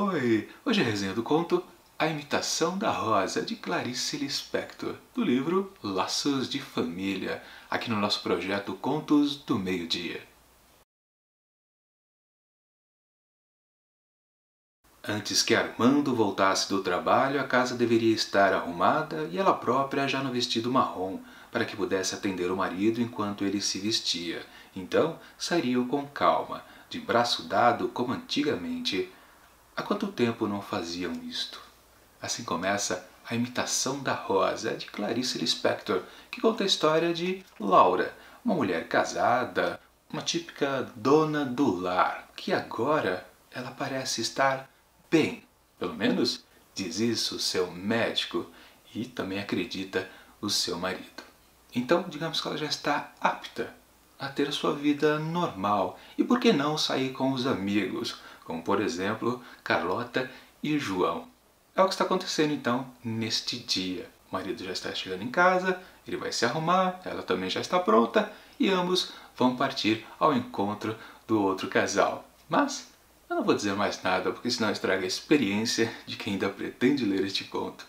Oi! Hoje é a resenha do conto A Imitação da Rosa, de Clarice Lispector, do livro Laços de Família, aqui no nosso projeto Contos do Meio-Dia. Antes que Armando voltasse do trabalho, a casa deveria estar arrumada e ela própria já no vestido marrom, para que pudesse atender o marido enquanto ele se vestia. Então sairiam com calma, de braço dado como antigamente. Há quanto tempo não faziam isto? Assim começa A Imitação da Rosa, de Clarice Lispector, que conta a história de Laura, uma mulher casada, uma típica dona do lar, que agora ela parece estar bem. Pelo menos diz isso o seu médico e também acredita o seu marido. Então, digamos que ela já está apta a ter a sua vida normal. E por que não sair com os amigos, como por exemplo Carlota e João? É o que está acontecendo então neste dia. O marido já está chegando em casa, ele vai se arrumar, ela também já está pronta e ambos vão partir ao encontro do outro casal. Mas eu não vou dizer mais nada, porque senão estraga a experiência de quem ainda pretende ler este conto.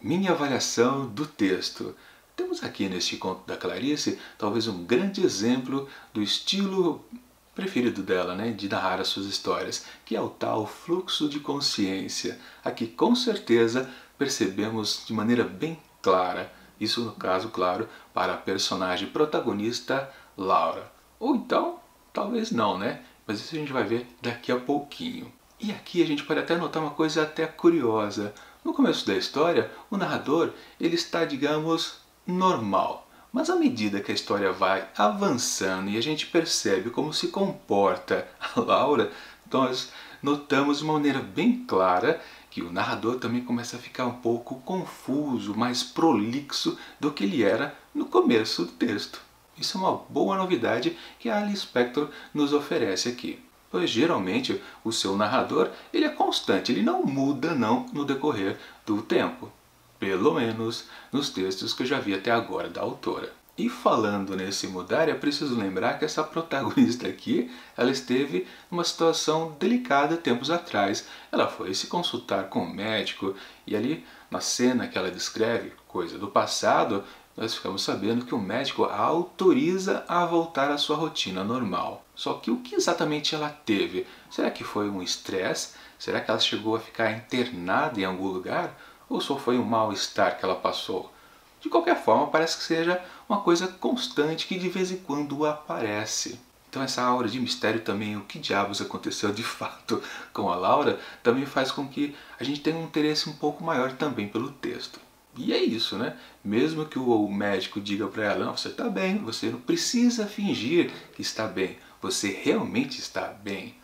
Minha avaliação do texto. Temos aqui neste conto da Clarice talvez um grande exemplo do estilo preferido dela, de narrar as suas histórias, que é o tal fluxo de consciência. Aqui com certeza percebemos de maneira bem clara, isso no caso, claro, para a personagem protagonista Laura. Ou então, talvez não, mas isso a gente vai ver daqui a pouquinho. E aqui a gente pode até notar uma coisa até curiosa. No começo da história, o narrador ele está, digamos, normal. Mas à medida que a história vai avançando e a gente percebe como se comporta a Laura, nós notamos de uma maneira bem clara que o narrador também começa a ficar um pouco confuso, mais prolixo do que ele era no começo do texto. Isso é uma boa novidade que a Lispector nos oferece aqui. Pois geralmente o seu narrador ele é constante, ele não muda no decorrer do tempo. Pelo menos nos textos que eu já vi até agora da autora. E falando nesse mudar, é preciso lembrar que essa protagonista aqui, ela esteve numa situação delicada tempos atrás. Ela foi se consultar com o médico e ali na cena que ela descreve, coisa do passado, nós ficamos sabendo que o médico a autoriza a voltar à sua rotina normal. Só que o que exatamente ela teve? Será que foi um estresse? Será que ela chegou a ficar internada em algum lugar? Ou só foi um mal-estar que ela passou? De qualquer forma, parece que seja uma coisa constante que de vez em quando aparece. Então essa aura de mistério também, o que diabos aconteceu de fato com a Laura, também faz com que a gente tenha um interesse um pouco maior também pelo texto. E é isso, Mesmo que o médico diga para ela, não, você está bem, você não precisa fingir que está bem, você realmente está bem.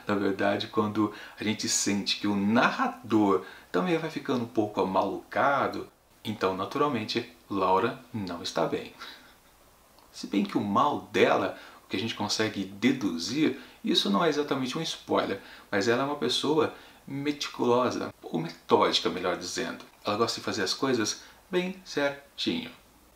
Na verdade, quando a gente sente que o narrador também vai ficando um pouco amalucado, então naturalmente Laura não está bem. Se bem que o mal dela, o que a gente consegue deduzir, isso não é exatamente um spoiler, mas ela é uma pessoa meticulosa, ou metódica, melhor dizendo. Ela gosta de fazer as coisas bem certinho.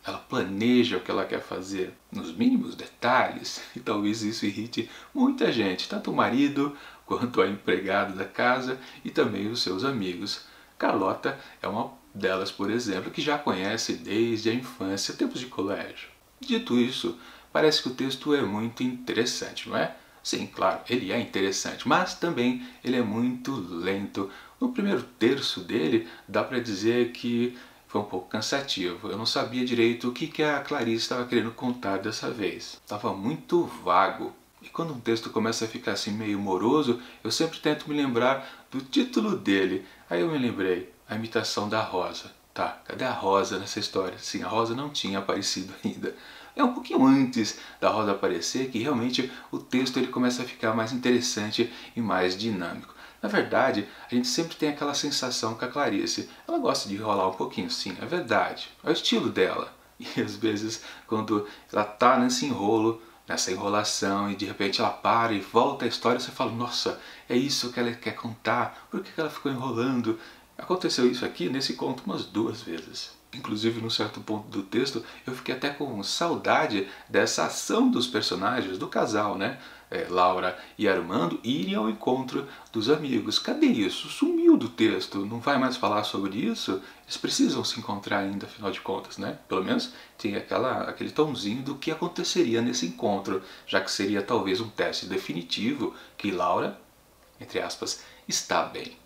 Ela planeja o que ela quer fazer nos mínimos detalhes e talvez isso irrite muita gente, tanto o marido quanto a empregada da casa e também os seus amigos. Carlota é uma delas, por exemplo, que já conhece desde a infância, tempos de colégio. Dito isso, parece que o texto é muito interessante, não é? Sim, claro, ele é interessante, mas também ele é muito lento. No primeiro terço dele, dá para dizer que foi um pouco cansativo. Eu não sabia direito o que a Clarice estava querendo contar dessa vez. Estava muito vago. E quando um texto começa a ficar assim meio moroso, eu sempre tento me lembrar do título dele. Aí eu me lembrei, A Imitação da Rosa. Tá, cadê a Rosa nessa história? Sim, a Rosa não tinha aparecido ainda. É um pouquinho antes da Rosa aparecer que realmente o texto ele começa a ficar mais interessante e mais dinâmico. Na verdade, a gente sempre tem aquela sensação com a Clarice. Ela gosta de enrolar um pouquinho, sim, é verdade. É o estilo dela. E às vezes, quando ela está nesse enrolo, nessa enrolação, e de repente ela para e volta a história, você fala, nossa, é isso que ela quer contar, por que ela ficou enrolando? Aconteceu isso aqui nesse conto umas 2 vezes. Inclusive, num certo ponto do texto, eu fiquei até com saudade dessa ação dos personagens, do casal, né? Laura e Armando irem ao encontro dos amigos. Cadê isso? Sumiu do texto, não vai mais falar sobre isso? Eles precisam se encontrar ainda, afinal de contas, né? Pelo menos tem aquele tomzinho do que aconteceria nesse encontro, já que seria talvez um teste definitivo que Laura, entre aspas, está bem.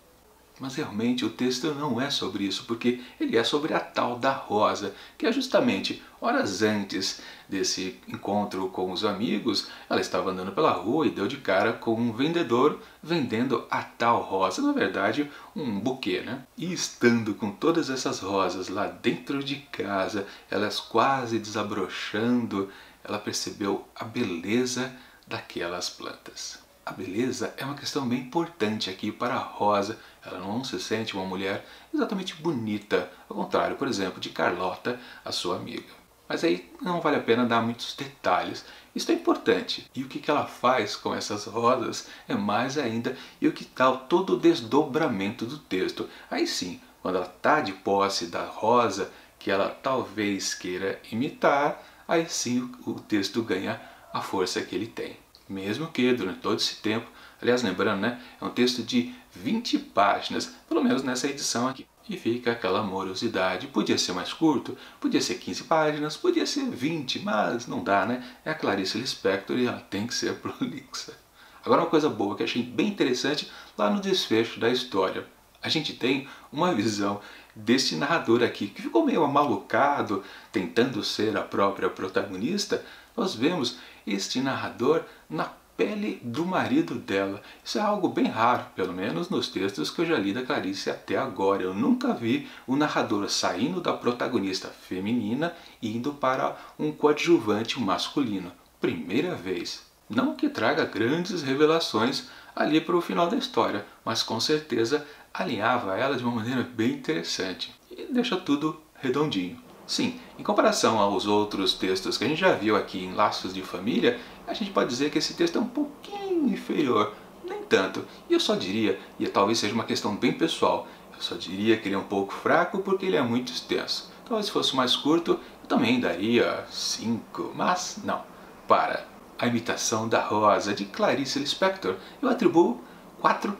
Mas realmente o texto não é sobre isso, porque ele é sobre a tal da Rosa, que é justamente horas antes desse encontro com os amigos, ela estava andando pela rua e deu de cara com um vendedor vendendo a tal rosa, na verdade um buquê, né? E estando com todas essas rosas lá dentro de casa, elas quase desabrochando, ela percebeu a beleza daquelas plantas. A beleza é uma questão bem importante aqui para a Rosa. Ela não se sente uma mulher exatamente bonita, ao contrário, por exemplo, de Carlota, a sua amiga. Mas aí não vale a pena dar muitos detalhes. Isso é importante. E o que ela faz com essas rosas é mais ainda. E o que tal todo o desdobramento do texto. Aí sim, quando ela está de posse da rosa, que ela talvez queira imitar, aí sim o texto ganha a força que ele tem. Mesmo que durante todo esse tempo, aliás, lembrando, né, é um texto de 20 páginas, pelo menos nessa edição aqui. E fica aquela morosidade, podia ser mais curto, podia ser 15 páginas, podia ser 20, mas não dá, né? É a Clarice Lispector e ela tem que ser prolixa. Agora uma coisa boa que eu achei bem interessante lá no desfecho da história. A gente tem uma visão desse narrador aqui, que ficou meio amalucado, tentando ser a própria protagonista. Nós vemos este narrador na pele do marido dela. Isso é algo bem raro, pelo menos nos textos que eu já li da Clarice até agora. Eu nunca vi o narrador saindo da protagonista feminina e indo para um coadjuvante masculino. Primeira vez. Não que traga grandes revelações ali para o final da história, mas com certeza alinhava ela de uma maneira bem interessante e deixa tudo redondinho. Sim, em comparação aos outros textos que a gente já viu aqui em Laços de Família, a gente pode dizer que esse texto é um pouquinho inferior, nem tanto. E eu só diria, e talvez seja uma questão bem pessoal, eu só diria que ele é um pouco fraco porque ele é muito extenso. Talvez se fosse mais curto, eu também daria 5, mas não. Para A Imitação da Rosa, de Clarice Lispector, eu atribuo 4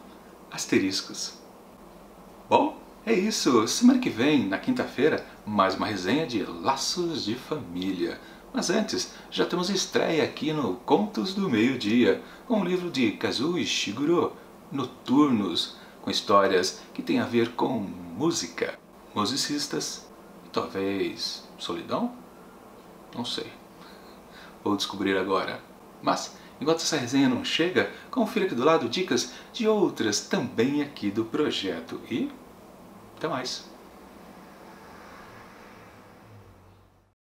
asteriscos. Bom, é isso. Semana que vem, na quinta-feira, mais uma resenha de Laços de Família. Mas antes, já temos estreia aqui no Contos do Meio-Dia, com o livro de Kazuo Ishiguro, Noturnos, com histórias que têm a ver com música, musicistas e talvez solidão? Não sei. Vou descobrir agora. Mas, enquanto essa resenha não chega, confira aqui do lado dicas de outras também aqui do projeto. E até mais!